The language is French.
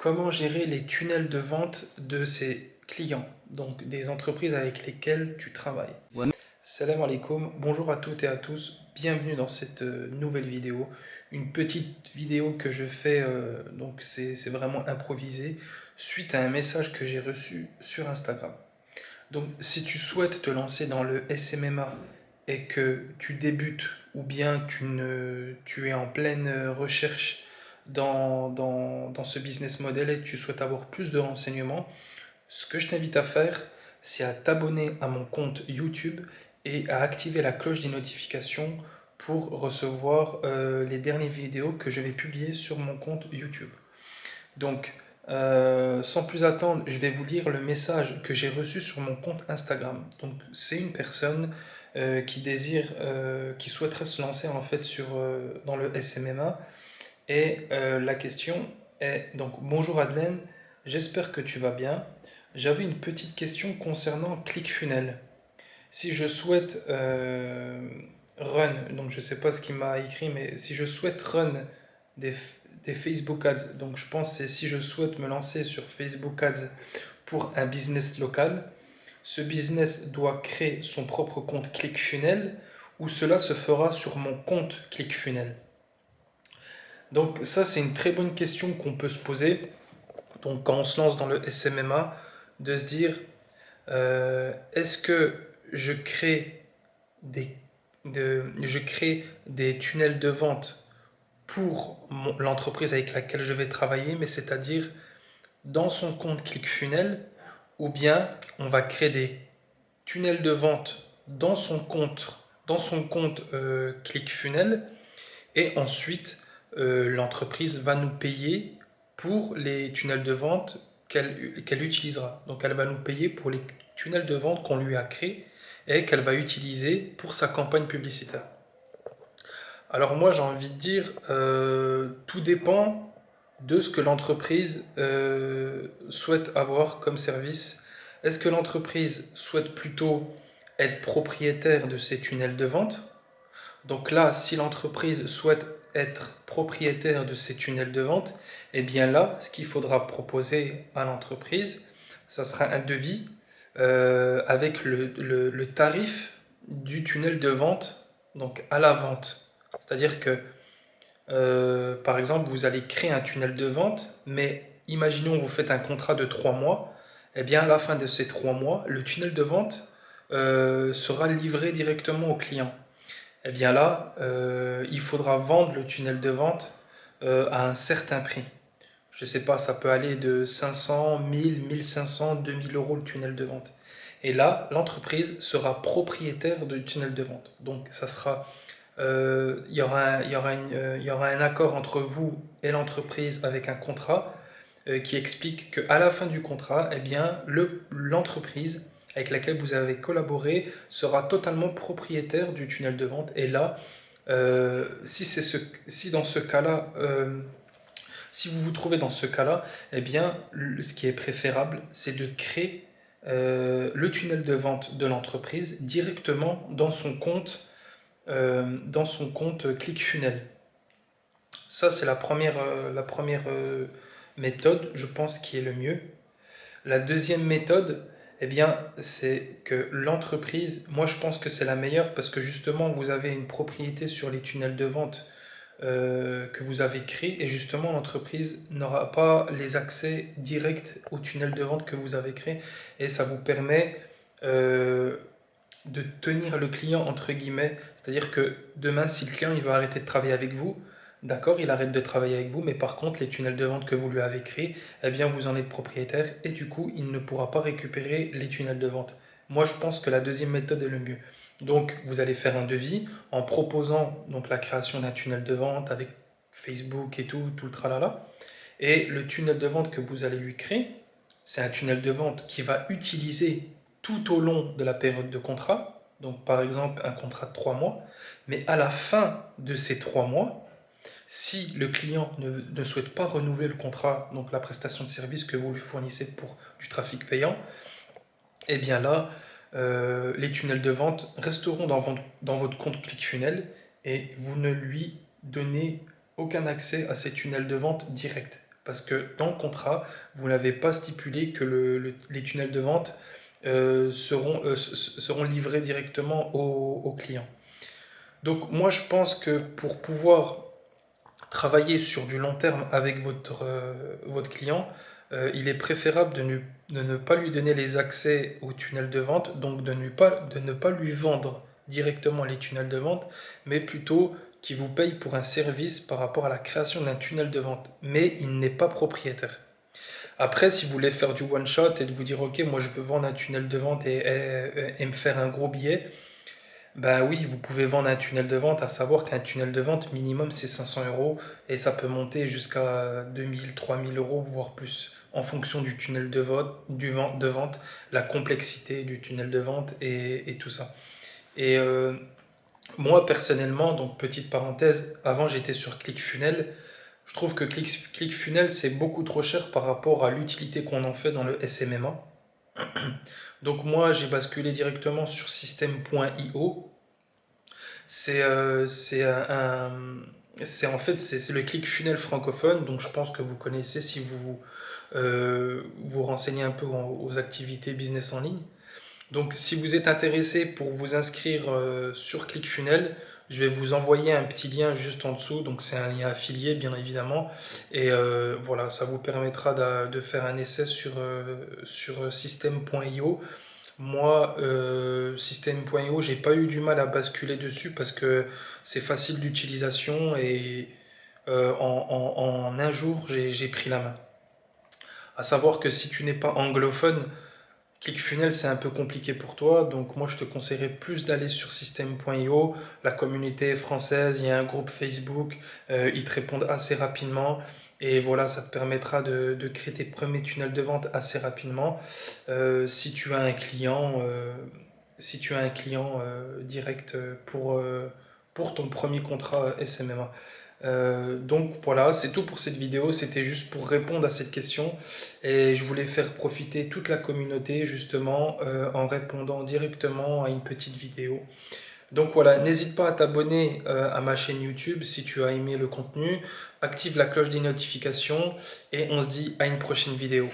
comment gérer les tunnels de vente de ses clients, donc des entreprises avec lesquelles tu travailles. Ouais, Salam alaikum, bonjour à toutes et à tous, bienvenue dans cette nouvelle vidéo. Une petite vidéo que je fais, donc c'est vraiment improvisé, suite à un message que j'ai reçu sur Instagram. Donc si tu souhaites te lancer dans le SMMA et que tu débutes ou bien tu es en pleine recherche dans ce business model et que tu souhaites avoir plus de renseignements, ce que je t'invite à faire, c'est à t'abonner à mon compte YouTube et à activer la cloche des notifications pour recevoir les dernières vidéos que je vais publier sur mon compte YouTube. Donc, sans plus attendre, je vais vous lire le message que j'ai reçu sur mon compte Instagram. Donc, c'est une personne qui souhaiterait se lancer en fait dans le SMMA. Et la question est donc bonjour Adelaine, j'espère que tu vas bien. J'avais une petite question concernant ClickFunnels. Si je souhaite run, donc je ne sais pas ce qu'il m'a écrit, mais si je souhaite run des, des Facebook Ads, donc je pense que c'est si je souhaite me lancer sur Facebook Ads pour un business local, ce business doit créer son propre compte ClickFunnels ou cela se fera sur mon compte ClickFunnels. Donc ça c'est une très bonne question qu'on peut se poser. Donc quand on se lance dans le SMMA, de se dire est-ce que je crée des, je crée des tunnels de vente pour l'entreprise avec laquelle je vais travailler, mais c'est-à-dire dans son compte ClickFunnels, ou bien on va créer des tunnels de vente dans son compte ClickFunnels, et ensuite l'entreprise va nous payer pour les tunnels de vente qu'elle utilisera. Donc elle va nous payer pour les tunnels de vente qu'on lui a créés et qu'elle va utiliser pour sa campagne publicitaire. Alors moi j'ai envie de dire, tout dépend de ce que l'entreprise souhaite avoir comme service. Est-ce que l'entreprise souhaite plutôt être propriétaire de ces tunnels de vente? Donc là, si l'entreprise souhaite être propriétaire de ces tunnels de vente, eh bien là, ce qu'il faudra proposer à l'entreprise, ça sera un devis avec le tarif du tunnel de vente, donc à la vente. C'est-à-dire que, par exemple, vous allez créer un tunnel de vente, mais imaginons que vous faites un contrat de 3 mois, eh bien à la fin de ces 3 mois, le tunnel de vente sera livré directement au client. Eh bien là, il faudra vendre le tunnel de vente à un certain prix. Je ne sais pas, ça peut aller de 500, 1000, 1500, 2000 euros le tunnel de vente. Et là, l'entreprise sera propriétaire du tunnel de vente. Donc, ça sera, il y aura un accord entre vous et l'entreprise avec un contrat qui explique qu'à la fin du contrat, eh bien, l'entreprise avec laquelle vous avez collaboré sera totalement propriétaire du tunnel de vente. Et là, si dans ce cas-là, si vous vous trouvez dans ce cas-là, eh bien, ce qui est préférable, c'est de créer le tunnel de vente de l'entreprise directement dans son compte ClickFunnels. Ça, c'est la première méthode, je pense, qui est le mieux. La deuxième méthode, eh bien, c'est que l'entreprise, moi je pense que c'est la meilleure parce que justement vous avez une propriété sur les tunnels de vente que vous avez créés et justement l'entreprise n'aura pas les accès directs aux tunnels de vente que vous avez créés et ça vous permet de tenir le client entre guillemets, c'est-à-dire que demain si le client il va arrêter de travailler avec vous, d'accord, il arrête de travailler avec vous, mais par contre les tunnels de vente que vous lui avez créés, eh bien vous en êtes propriétaire et du coup il ne pourra pas récupérer les tunnels de vente. Moi je pense que la deuxième méthode est le mieux. Donc vous allez faire un devis en proposant donc la création d'un tunnel de vente avec Facebook et tout le tralala. Et le tunnel de vente que vous allez lui créer, c'est un tunnel de vente qui va utiliser tout au long de la période de contrat, donc par exemple un contrat de 3 mois, mais à la fin de ces 3 mois, si le client ne souhaite pas renouveler le contrat, donc la prestation de service que vous lui fournissez pour du trafic payant, eh bien là, les tunnels de vente resteront dans votre compte ClickFunnels et vous ne lui donnez aucun accès à ces tunnels de vente direct. Parce que dans le contrat, vous n'avez pas stipulé que les tunnels de vente seront livrés directement aux clients. Donc moi je pense que pour pouvoir travailler sur du long terme avec votre client, il est préférable de ne pas lui donner les accès au tunnel de vente, donc de ne pas lui vendre directement les tunnels de vente, mais plutôt qu'il vous paye pour un service par rapport à la création d'un tunnel de vente. Mais il n'est pas propriétaire. Après, si vous voulez faire du one shot et de vous dire, ok, moi je veux vendre un tunnel de vente et me faire un gros billet, bah oui, vous pouvez vendre un tunnel de vente, à savoir qu'un tunnel de vente minimum c'est 500 euros et ça peut monter jusqu'à 2000, 3000 euros, voire plus, en fonction du tunnel de vente, la complexité du tunnel de vente et tout ça. Et moi personnellement, donc petite parenthèse, avant j'étais sur ClickFunnels. Je trouve que ClickFunnels c'est beaucoup trop cher par rapport à l'utilité qu'on en fait dans le SMMA. Donc moi j'ai basculé directement sur System.io. C'est c'est en fait c'est le ClickFunnels francophone, donc je pense que vous connaissez si vous vous renseignez un peu aux activités business en ligne. Donc si vous êtes intéressé pour vous inscrire sur ClickFunnels, je vais vous envoyer un petit lien juste en dessous, donc c'est un lien affilié bien évidemment, et voilà, ça vous permettra de faire un essai sur System.io. Moi, System.io, j'ai pas eu du mal à basculer dessus parce que c'est facile d'utilisation et en un jour, j'ai pris la main. À savoir que si tu n'es pas anglophone, ClickFunnels c'est un peu compliqué pour toi, donc moi je te conseillerais plus d'aller sur System.io. La communauté est française, il y a un groupe Facebook, ils te répondent assez rapidement. Et voilà, ça te permettra de créer tes premiers tunnels de vente assez rapidement. Si tu as un client, direct pour ton premier contrat SMMA. Donc voilà, c'est tout pour cette vidéo. C'était juste pour répondre à cette question et je voulais faire profiter toute la communauté justement en répondant directement à une petite vidéo. Donc voilà, n'hésite pas à t'abonner à ma chaîne YouTube si tu as aimé le contenu, active la cloche des notifications et on se dit à une prochaine vidéo.